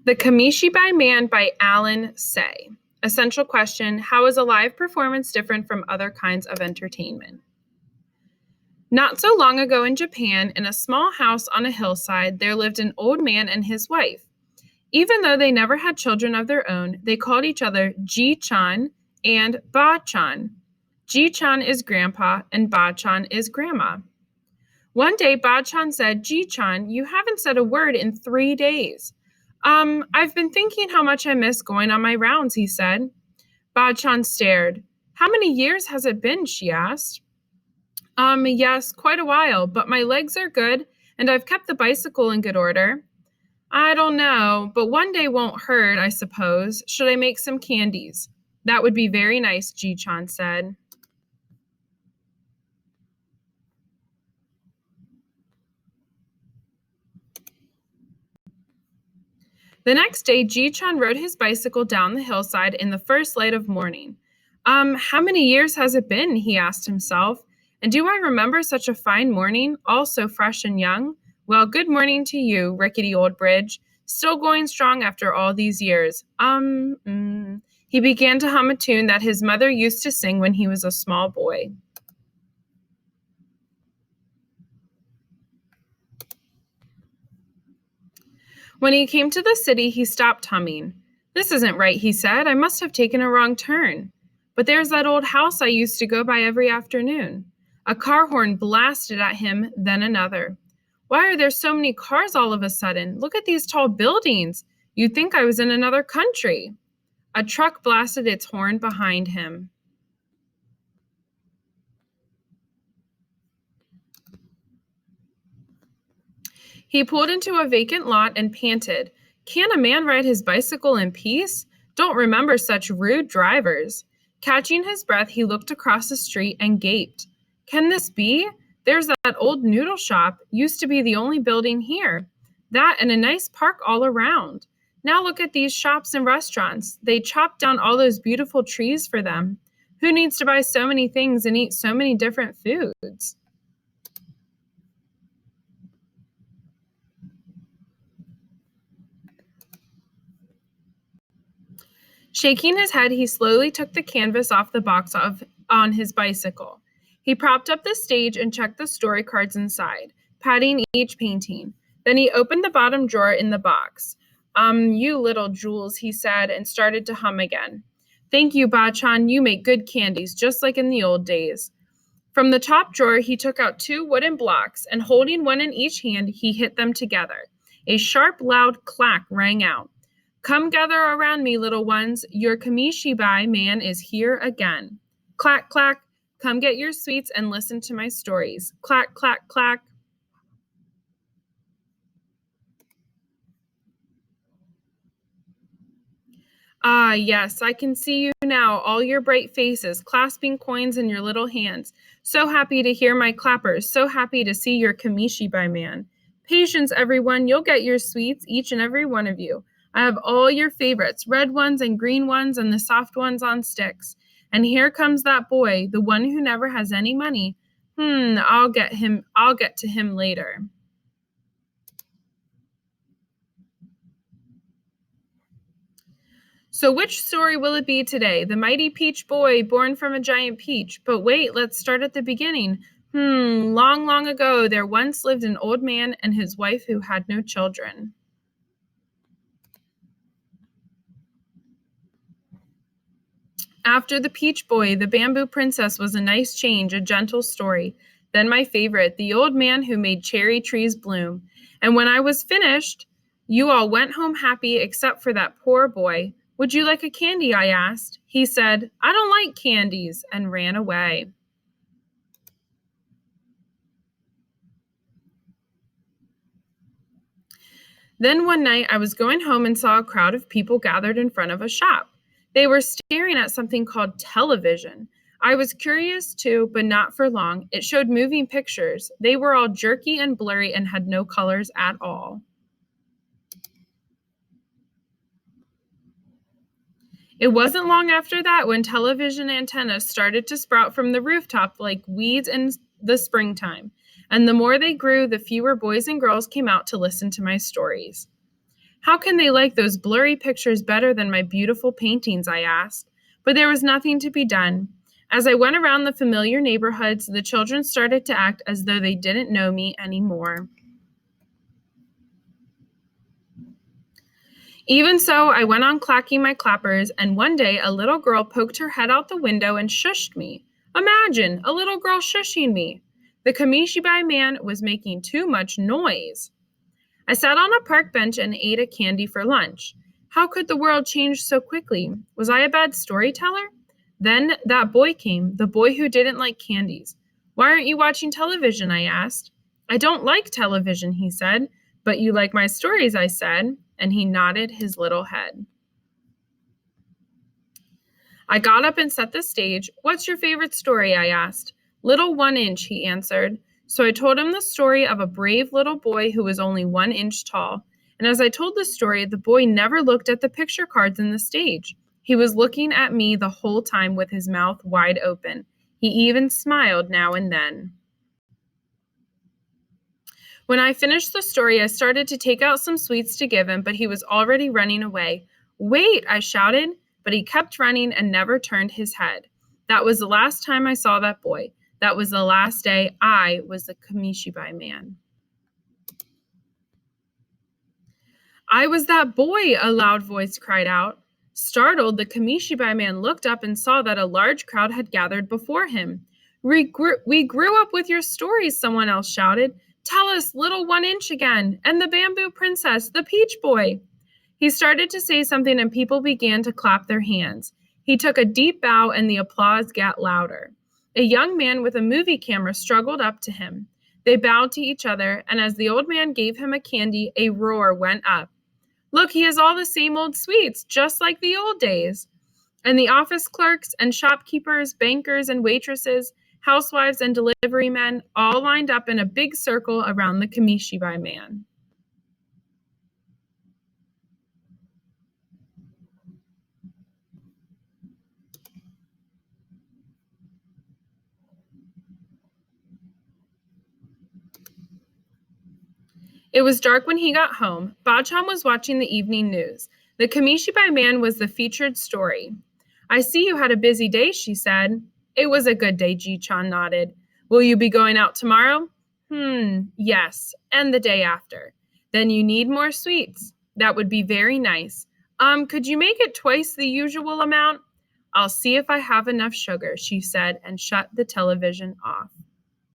The Kamishibai Man by Alan Say. Essential question: how is a live performance different from other kinds of entertainment? Not so long ago in Japan, in a small house on a hillside, there lived an old man and his wife. Even though they never had children of their own, they called each other Ji-chan and Ba-chan. Ji-chan is grandpa and Ba-chan is grandma. One day, Ba-chan said, "Ji-chan, you haven't said a word in 3 days." I've been thinking how much I miss going on my rounds," he said. Ba-chan stared. "How many years has it been?" she asked. Yes, quite a while, but my legs are good, and I've kept the bicycle in good order." "I don't know, but one day won't hurt, I suppose. Should I make some candies?" "That would be very nice," Ji-chan said. The next day, Ji-chan rode his bicycle down the hillside in the first light of morning. How many years has it been?" he asked himself. "And do I remember such a fine morning, all so fresh and young? Well, good morning to you, rickety old bridge. Still going strong after all these years. He began to hum a tune that his mother used to sing when he was a small boy. When he came to the city, he stopped humming. "This isn't right," he said. "I must have taken a wrong turn. But there's that old house I used to go by every afternoon." A car horn blasted at him, then another. "Why are there so many cars all of a sudden? Look at these tall buildings. You'd think I was in another country." A truck blasted its horn behind him. He pulled into a vacant lot and panted, "Can a man ride his bicycle in peace? Don't remember such rude drivers." Catching his breath, he looked across the street and gaped. "Can this be? There's that old noodle shop, used to be the only building here. That and a nice park all around. Now look at these shops and restaurants. They chopped down all those beautiful trees for them. Who needs to buy so many things and eat so many different foods?" Shaking his head, he slowly took the canvas off the box on his bicycle. He propped up the stage and checked the story cards inside, patting each painting. Then he opened the bottom drawer in the box. You little jewels," he said, and started to hum again. "Thank you, Ba-chan. You make good candies, just like in the old days." From the top drawer, he took out 2 wooden blocks, and holding one in each hand, he hit them together. A sharp, loud clack rang out. "Come gather around me, little ones. Your Kamishibai man is here again. Clack, clack. Come get your sweets and listen to my stories. Clack, clack, clack." "Ah, yes, I can see you now, all your bright faces, clasping coins in your little hands. So happy to hear my clappers, so happy to see your Kamishibai man. Patience, everyone, you'll get your sweets, each and every one of you. I have all your favorites, red ones and green ones and the soft ones on sticks. And here comes that boy, the one who never has any money. I'll get to him later." So which story will it be today? The mighty peach boy born from a giant peach. But wait, let's start at the beginning. Long, long ago, there once lived an old man and his wife who had no children. After the peach boy, the bamboo princess was a nice change, a gentle story. Then my favorite, the old man who made cherry trees bloom. And when I was finished, you all went home happy except for that poor boy. "Would you like a candy?" I asked. He said, "I don't like candies," and ran away. Then one night I was going home and saw a crowd of people gathered in front of a shop. They were staring at something called television. I was curious too, but not for long. It showed moving pictures. They were all jerky and blurry and had no colors at all. It wasn't long after that when television antennas started to sprout from the rooftop like weeds in the springtime. And the more they grew, the fewer boys and girls came out to listen to my stories. How can they like those blurry pictures better than my beautiful paintings? I asked. But there was nothing to be done. As I went around the familiar neighborhoods, the children started to act as though they didn't know me anymore. Even so, I went on clacking my clappers, and one day a little girl poked her head out the window and shushed me. Imagine, a little girl shushing me. The Kamishibai man was making too much noise. I sat on a park bench and ate a candy for lunch. How could the world change so quickly? Was I a bad storyteller? Then that boy came, the boy who didn't like candies. Why aren't you watching television? I asked. I don't like television, he said. But you like my stories, I said, and he nodded his little head. I got up and set the stage. What's your favorite story? I asked. Little 1 inch, he answered. So I told him the story of a brave little boy who was only 1 inch tall. And as I told the story, the boy never looked at the picture cards in the stage. He was looking at me the whole time with his mouth wide open. He even smiled now and then. When I finished the story, I started to take out some sweets to give him, but he was already running away. Wait, I shouted, but he kept running and never turned his head. That was the last time I saw that boy. That was the last day I was the Kamishibai man. I was that boy, a loud voice cried out. Startled, the Kamishibai man looked up and saw that a large crowd had gathered before him. We grew up with your stories, someone else shouted. Tell us, little 1 inch again, and the bamboo princess, the peach boy. He started to say something and people began to clap their hands. He took a deep bow and the applause got louder. A young man with a movie camera struggled up to him. They bowed to each other, and as the old man gave him a candy, a roar went up. Look, he has all the same old sweets, just like the old days. And the office clerks and shopkeepers, bankers and waitresses, housewives and delivery men all lined up in a big circle around the Kamishibai man. It was dark when he got home. Bachan was watching the evening news. The Kamishibai man was the featured story. I see you had a busy day, she said. It was a good day, Ji-chan nodded. Will you be going out tomorrow? Yes, and the day after. Then you need more sweets. That would be very nice. Could you make it twice the usual amount? I'll see if I have enough sugar, she said, and shut the television off.